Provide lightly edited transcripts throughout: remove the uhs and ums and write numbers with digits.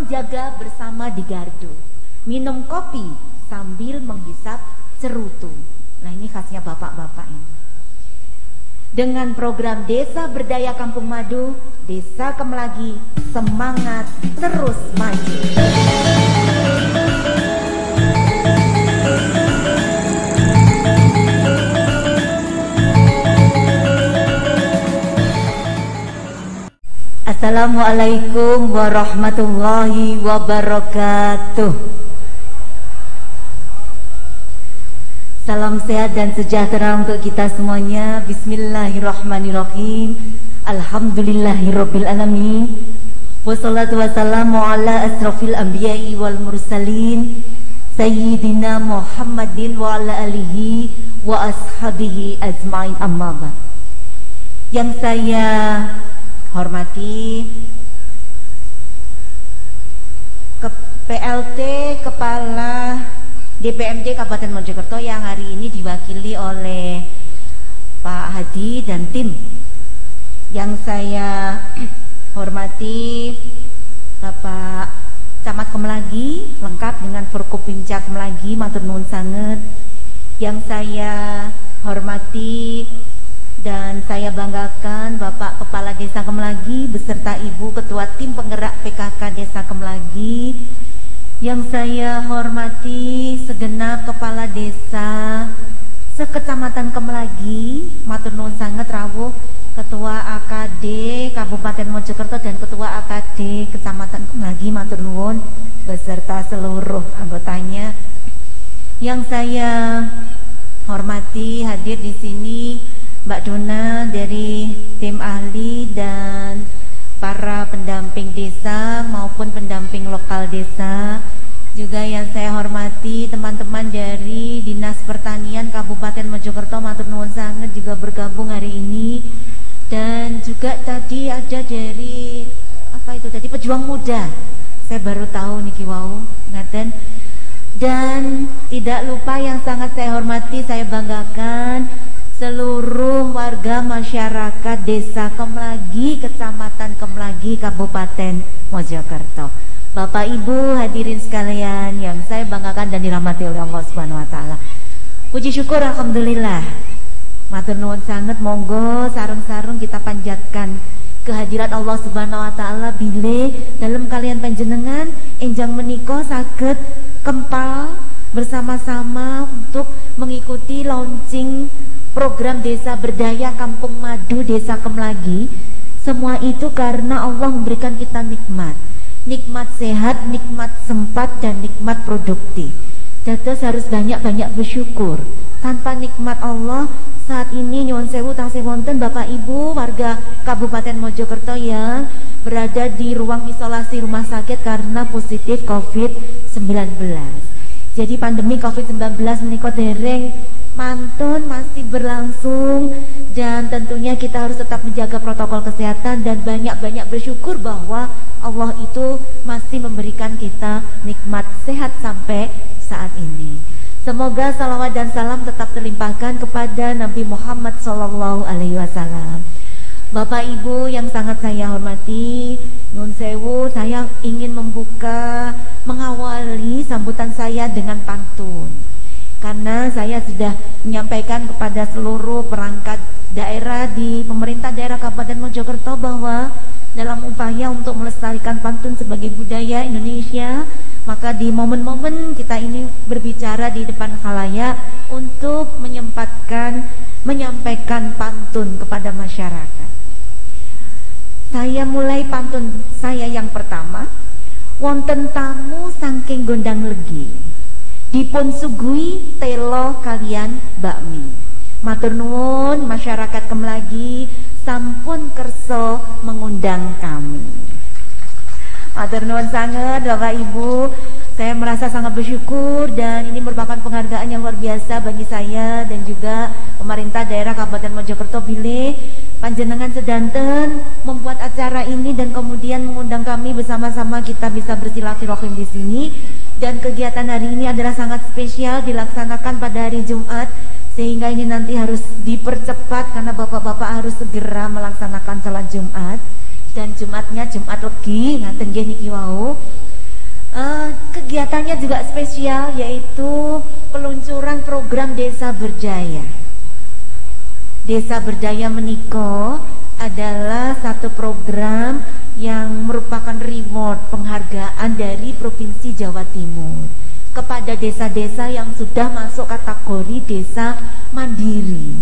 menjaga bersama di gardu, minum kopi sambil menghisap cerutu. Nah, ini khasnya bapak-bapak ini. Dengan program Desa Berdaya Kampung Madu, Desa Kemlagi semangat terus maju. Assalamualaikum warahmatullahi wabarakatuh. Salam sehat dan sejahtera untuk kita semuanya. Bismillahirrahmanirrahim. Alhamdulillahirabbil alamin. Wassalatu wassalamu ala asrofil anbiya'i wal mursalin Sayyidina Muhammadin wa ala alihi wa ashabihi ajma'in, amma ba'd. Yang saya hormati PLT Kepala DPMD Kabupaten Mojokerto yang hari ini diwakili oleh Pak Hadi dan tim. Yang saya hormati Bapak Camat Kemlagi lengkap dengan Forkopimda Kemlagi, matur nuwun sanget. Yang saya hormati dan saya banggakan Bapak Kepala Desa Kemlagi beserta Ibu Ketua Tim Penggerak PKK Desa Kemlagi. Yang saya hormati segenap Kepala Desa sekecamatan Kemlagi, matur nuwun sanget rawuh Ketua AKD Kabupaten Mojokerto dan Ketua AKD Kecamatan Kemlagi, matur nuwun beserta seluruh anggotanya. Yang saya hormati hadir di sini Mbak Dona dari tim ahli dan para pendamping desa maupun pendamping lokal desa. Juga yang saya hormati teman-teman dari Dinas Pertanian Kabupaten Mojokerto, matur nuwun sanget juga bergabung hari ini. Dan juga tadi ada dari tadi Pejuang Muda. Saya baru tahu niki wau ngaten. Dan tidak lupa yang sangat saya hormati, saya banggakan seluruh warga masyarakat Desa Kemlagi, Kecamatan Kemlagi, Kabupaten Mojokerto. Bapak Ibu hadirin sekalian yang saya banggakan dan dirahmati oleh Allah Subhanahu wa taala. Puji syukur alhamdulillah. Matur nuwun sanget, monggo sareng-sareng kita panjatkan kehadirat Allah Subhanahu wa taala bile dalam kalian panjenengan enjang menika saged kempal bersama-sama untuk mengikuti launching program Desa Berdaya Kampung Madu Desa Kemlagi. Semua itu karena Allah memberikan kita nikmat sehat, nikmat sempat, dan nikmat produktif. Dados harus banyak-banyak bersyukur. Tanpa nikmat Allah saat ini nyuwun sewu taksih wonten Bapak Ibu warga Kabupaten Mojokerto yang berada di ruang isolasi rumah sakit karena positif COVID-19. Jadi pandemi COVID-19 menika dereng mantun, masih berlangsung, dan tentunya kita harus tetap menjaga protokol kesehatan dan banyak-banyak bersyukur bahwa Allah itu masih memberikan kita nikmat sehat sampai saat ini. Semoga salawat dan salam tetap terlimpahkan kepada Nabi Muhammad SAW. Bapak Ibu yang sangat saya hormati, nun sewu, saya ingin mengawali sambutan saya dengan pantun. Karena saya sudah menyampaikan kepada seluruh perangkat daerah di pemerintah daerah Kabupaten Mojokerto bahwa dalam upaya untuk melestarikan pantun sebagai budaya Indonesia, maka di momen-momen kita ini berbicara di depan khalayak untuk menyampaikan pantun kepada masyarakat. Saya mulai pantun saya yang pertama. Wonten tamu saking gondang legi, dipun sugui telo kalian bakmi. Matur nuwun masyarakat Kemlagi sampun kerso mengundang kami. Matur nuwun sanget Bapak Ibu. Saya merasa sangat bersyukur dan ini merupakan penghargaan yang luar biasa bagi saya dan juga pemerintah daerah Kabupaten Mojokerto bilih panjenengan sedanten membuat acara ini dan kemudian mengundang kami bersama-sama kita bisa bersilaturahim di sini. Dan kegiatan hari ini adalah sangat spesial, dilaksanakan pada hari Jumat, sehingga ini nanti harus dipercepat karena bapak-bapak harus segera melaksanakan salat Jumat. Dan Jumatnya Jumat Legi ngaten nggih niki wau. Kegiatannya juga spesial, yaitu peluncuran program Desa Berdaya. Desa Berdaya Meniko adalah satu program yang merupakan reward penghargaan dari Provinsi Jawa Timur kepada desa-desa yang sudah masuk kategori desa mandiri.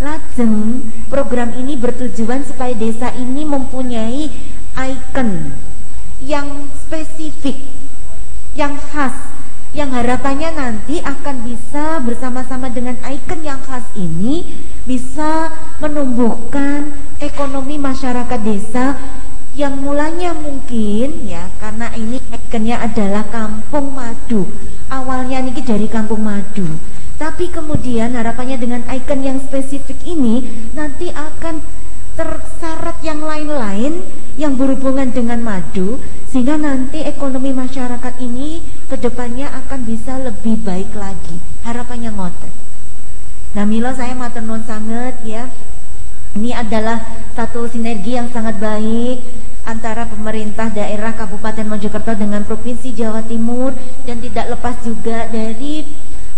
Lajeng program ini bertujuan supaya desa ini mempunyai ikon yang spesifik, yang khas, yang harapannya nanti akan bisa bersama-sama dengan ikon yang khas ini bisa menumbuhkan ekonomi masyarakat desa yang mulanya mungkin ya, karena ini ikonnya adalah Kampung Madu. Awalnya niki dari Kampung Madu, tapi kemudian harapannya dengan ikon yang spesifik ini nanti akan terseret yang lain-lain yang berhubungan dengan madu, sehingga nanti ekonomi masyarakat ini kedepannya akan bisa lebih baik lagi. Harapannya ngoten. Nah mila saya matur nuwun sanget ya. Ini adalah satu sinergi yang sangat baik antara pemerintah daerah Kabupaten Mojokerto dengan Provinsi Jawa Timur, dan tidak lepas juga dari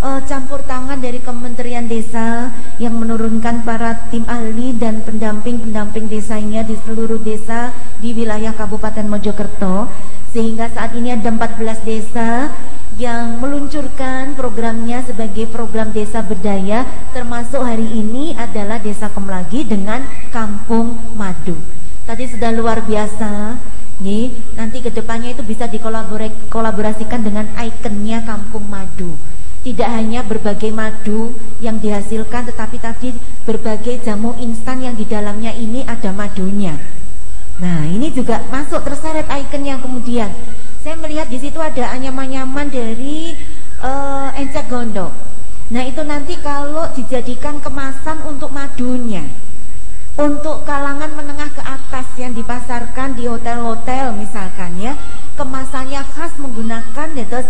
campur tangan dari Kementerian Desa yang menurunkan para tim ahli dan pendamping-pendamping desanya di seluruh desa di wilayah Kabupaten Mojokerto, sehingga saat ini ada 14 desa yang meluncurkan programnya sebagai program Desa Berdaya, termasuk hari ini adalah Desa Kemlagi dengan Kampung Madu. Tadi sudah luar biasa, nih, nanti kedepannya itu bisa dikolaborasikan dengan ikonnya Kampung Madu. Tidak hanya berbagai madu yang dihasilkan, tetapi tadi berbagai jamu instan yang di dalamnya ini ada madunya. Nah ini juga masuk terseret ikon yang kemudian saya melihat di situ ada anyaman-anyaman dari encek gondok. Nah itu nanti kalau dijadikan kemasan untuk madunya, untuk kalangan menengah ke atas yang dipasarkan di hotel-hotel misalkan ya, kemasannya khas menggunakan ya, terus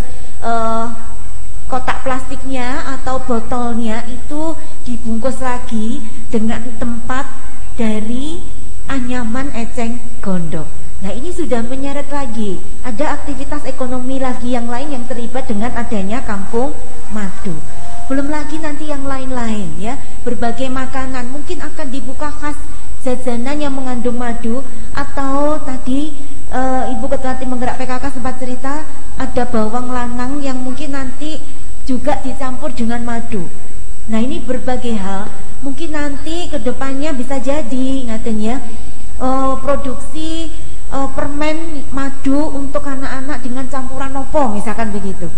kotak plastiknya atau botolnya itu dibungkus lagi dengan tempat dari anyaman eceng gondok. Nah ini sudah menyeret lagi, ada aktivitas ekonomi lagi yang lain yang terlibat dengan adanya Kampung Madu. Belum lagi nanti yang lain-lain ya, berbagai makanan mungkin akan dibuka khas jajanan yang mengandung madu, atau tadi Ibu Ketua Tim Penggerak PKK sempat cerita ada bawang lanang yang mungkin nanti juga dicampur dengan madu. Nah ini berbagai hal, mungkin nanti kedepannya bisa jadi ngaten ya, produksi permen madu untuk anak-anak dengan campuran opo misalkan begitu.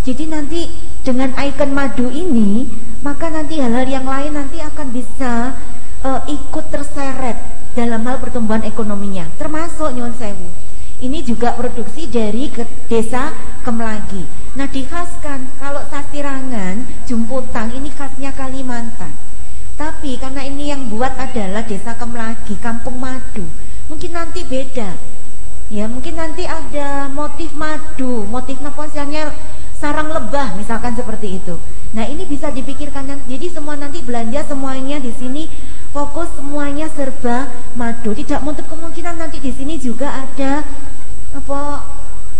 Jadi nanti dengan ikon madu ini, maka nanti hal-hal yang lain nanti akan bisa ikut terseret dalam hal pertumbuhan ekonominya, termasuk nyuwun sewu. Ini juga produksi dari desa Kemlagi. Nah dikhaskan, kalau Sasirangan, Jumputang ini khasnya Kalimantan. Tapi karena ini yang buat adalah Desa Kemlagi, Kampung Madu, mungkin nanti beda. Ya mungkin nanti ada motif madu, motif naponsialnya sarang lebah misalkan seperti itu. Nah ini bisa dipikirkan, jadi semua nanti belanja semuanya di sini fokus semuanya serba madu. Tidak menutup kemungkinan nanti di sini juga ada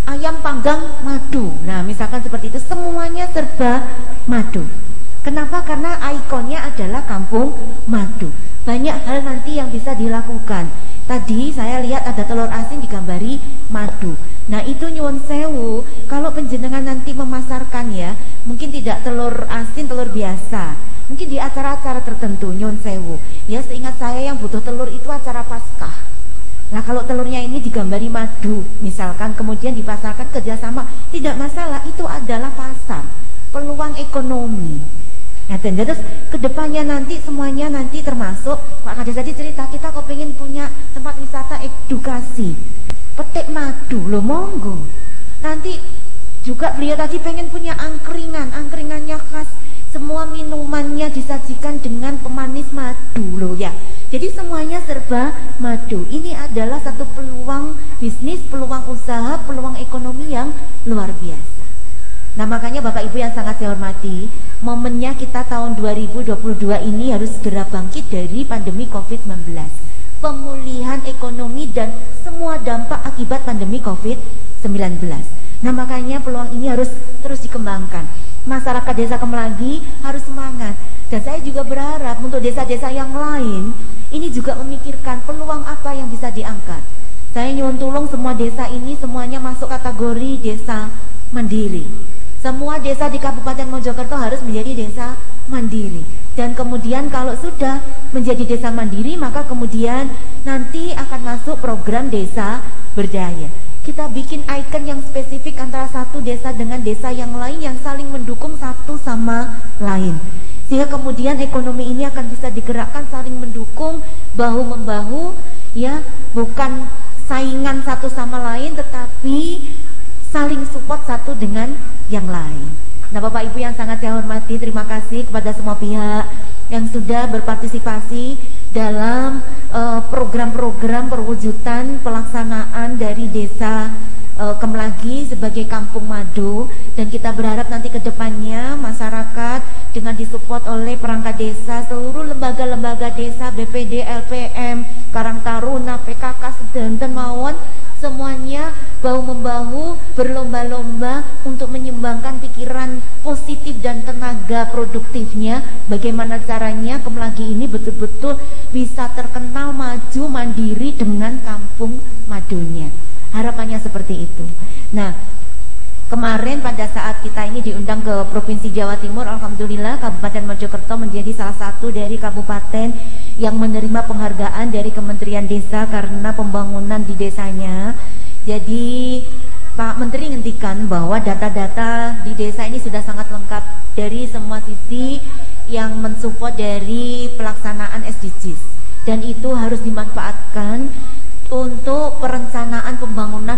ayam panggang madu. Nah misalkan seperti itu, semuanya serba madu. Kenapa? Karena ikonnya adalah Kampung Madu. Banyak hal nanti yang bisa dilakukan. Tadi saya lihat ada telur asin digambari madu. Nah itu nyuwun sewu, kalau penjenengan nanti memasarkan ya, mungkin tidak telur asin, telur biasa, mungkin di acara-acara tertentu nyuwun sewu. Ya seingat saya yang butuh telur itu acara Paskah. Nah kalau telurnya ini digambari madu misalkan, kemudian dipasarkan kerjasama, tidak masalah, itu adalah pasar, peluang ekonomi. Nah terus kedepannya nanti semuanya nanti termasuk Pak Kades tadi cerita, kita kok pengen punya tempat wisata edukasi petik madu, loh monggo. Nanti juga beliau tadi pengen punya angkringan, angkringannya khas, semua minumannya disajikan dengan pemanis madu loh ya. Jadi semuanya serba madu. Ini adalah satu peluang bisnis, peluang usaha, peluang ekonomi yang luar biasa. Nah makanya Bapak Ibu yang sangat saya hormati, momennya kita tahun 2022 ini harus segera bangkit dari pandemi COVID-19. Pemulihan ekonomi dan semua dampak akibat pandemi COVID-19. Nah makanya peluang ini harus terus dikembangkan. Masyarakat desa Kemlagi harus semangat. Dan saya juga berharap untuk desa-desa yang lain ini juga memikirkan peluang apa yang bisa diangkat. Saya nyuwun tulung semua desa ini semuanya masuk kategori desa mandiri. Semua desa di Kabupaten Mojokerto harus menjadi desa mandiri. Dan kemudian kalau sudah menjadi desa mandiri, maka kemudian nanti akan masuk program desa berdaya. Kita bikin icon yang spesifik antara satu desa dengan desa yang lain yang saling mendukung satu sama lain. Sehingga kemudian ekonomi ini akan bisa digerakkan saling mendukung, bahu-membahu, ya, bukan saingan satu sama lain, tetapi saling support satu dengan yang lain. Nah Bapak Ibu yang sangat saya hormati, terima kasih kepada semua pihak yang sudah berpartisipasi dalam program-program perwujudan pelaksanaan dari desa Kemlagi sebagai kampung madu. Dan kita berharap nanti ke depannya masyarakat dengan disupport oleh perangkat desa, seluruh lembaga-lembaga desa, BPD, LPM, Karang Taruna, PKK, sedanten mawon, semuanya bahu-membahu berlomba-lomba untuk menyumbangkan pikiran positif dan tenaga produktifnya. Bagaimana caranya Kemlagi ini betul-betul bisa terkenal maju mandiri dengan kampung madunya. Harapannya seperti itu. Nah, kemarin pada saat kita ini diundang ke Provinsi Jawa Timur, alhamdulillah Kabupaten Mojokerto menjadi salah satu dari kabupaten yang menerima penghargaan dari Kementerian Desa karena pembangunan di desanya. Jadi Pak Menteri ngendikan bahwa data-data di desa ini sudah sangat lengkap dari semua sisi yang mensupport dari pelaksanaan SDGs, dan itu harus dimanfaatkan untuk perencanaan pembangunan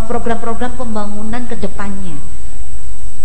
program-program pembangunan ke depannya.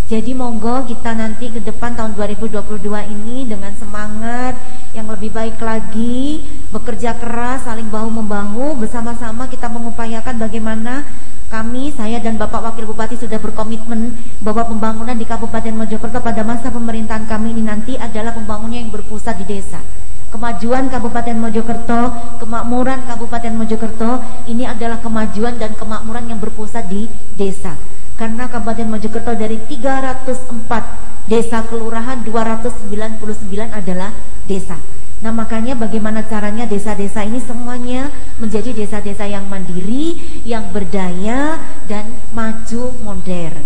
Jadi monggo kita nanti ke depan tahun 2022 ini dengan semangat yang lebih baik lagi, bekerja keras, saling bahu-membahu, bersama-sama kita mengupayakan bagaimana kami, saya dan Bapak Wakil Bupati sudah berkomitmen bahwa pembangunan di Kabupaten Mojokerto pada masa pemerintahan kami ini nanti adalah pembangunan yang berpusat di desa. Kemajuan Kabupaten Mojokerto, kemakmuran Kabupaten Mojokerto ini adalah kemajuan dan kemakmuran yang berpusat di desa. Karena Kabupaten Mojokerto dari 304 desa kelurahan, 299 adalah desa. Nah makanya bagaimana caranya desa-desa ini semuanya menjadi desa-desa yang mandiri, yang berdaya dan maju modern.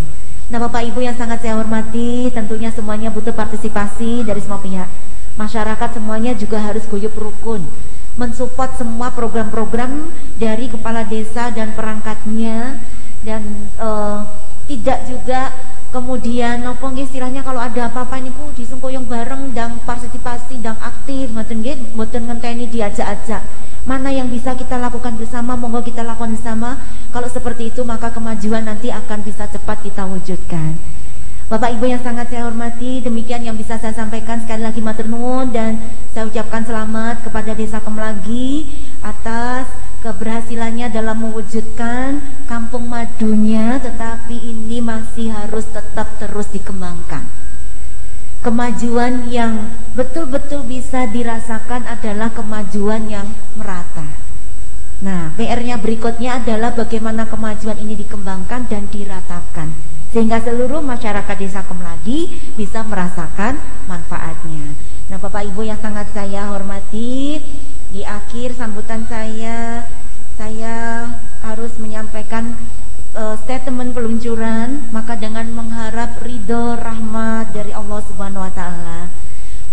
Nah Bapak Ibu yang sangat saya hormati, tentunya semuanya butuh partisipasi dari semua pihak. Masyarakat semuanya juga harus guyup rukun, mensupport semua program-program dari kepala desa dan perangkatnya, dan tidak juga kemudian nopo istilahnya kalau ada apa-apa niku disengkoyong bareng dan partisipasi dan aktif, mboten ngenteni diajak-ajak. Mana yang bisa kita lakukan bersama, monggo kita lakukan bersama. Kalau seperti itu maka kemajuan nanti akan bisa cepat kita wujudkan. Bapak Ibu yang sangat saya hormati, demikian yang bisa saya sampaikan. Sekali lagi matur nuwun dan saya ucapkan selamat kepada Desa Kemlagi atas keberhasilannya dalam mewujudkan kampung madunya, tetapi ini masih harus tetap terus dikembangkan. Kemajuan yang betul-betul bisa dirasakan adalah kemajuan yang merata. Nah, PR-nya berikutnya adalah bagaimana kemajuan ini dikembangkan dan diratakan, sehingga seluruh masyarakat Desa Kemlagi bisa merasakan manfaatnya. Nah Bapak Ibu yang sangat saya hormati, di akhir sambutan saya harus menyampaikan statement peluncuran. Maka dengan mengharap ridho rahmat dari Allah Subhanahu wa Ta'ala,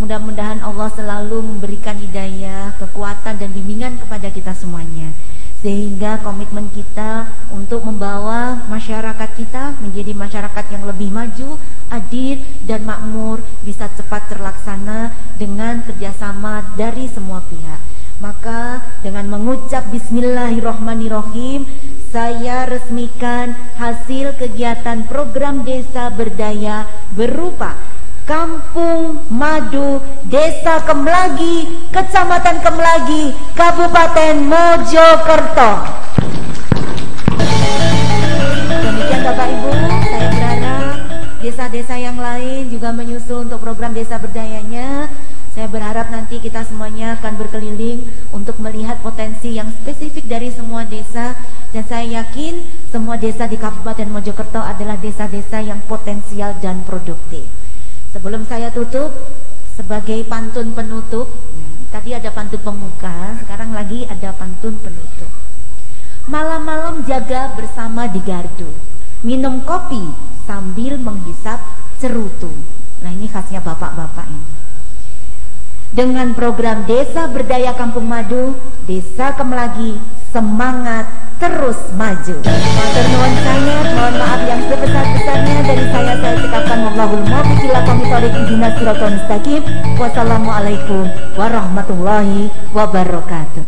mudah-mudahan Allah selalu memberikan hidayah, kekuatan dan bimbingan kepada kita semuanya, sehingga komitmen kita untuk membawa masyarakat kita menjadi masyarakat yang lebih maju, adil dan makmur bisa cepat terlaksana dengan kerjasama dari semua pihak. Maka dengan mengucap Bismillahirrohmanirrohim, saya resmikan hasil kegiatan program desa berdaya berupa Kampung Madu Desa Kemlagi, Kecamatan Kemlagi, Kabupaten Mojokerto. Demikian Bapak Ibu, saya berharap desa-desa yang lain juga menyusul untuk program desa berdayanya. Saya berharap nanti kita semuanya akan berkeliling untuk melihat potensi yang spesifik dari semua desa, Dan saya yakin semua desa di Kabupaten Mojokerto adalah desa-desa yang potensial dan produktif. Sebelum saya tutup, sebagai pantun penutup, tadi ada pantun pembuka, sekarang lagi ada pantun penutup. Malam-malam jaga bersama di gardu, minum kopi sambil menghisap cerutu. Nah, ini khasnya bapak-bapak ini. Dengan program Desa Berdaya Kampung Madu, Desa Kemlagi semangat terus maju. Matur nuwun sanget, mohon maaf yang sebesar-besarnya dari saya ucapkan wallahul muwaffiq ila aqwamit thoriq ihdinas siratal mustaqim. Wassalamualaikum warahmatullahi wabarakatuh.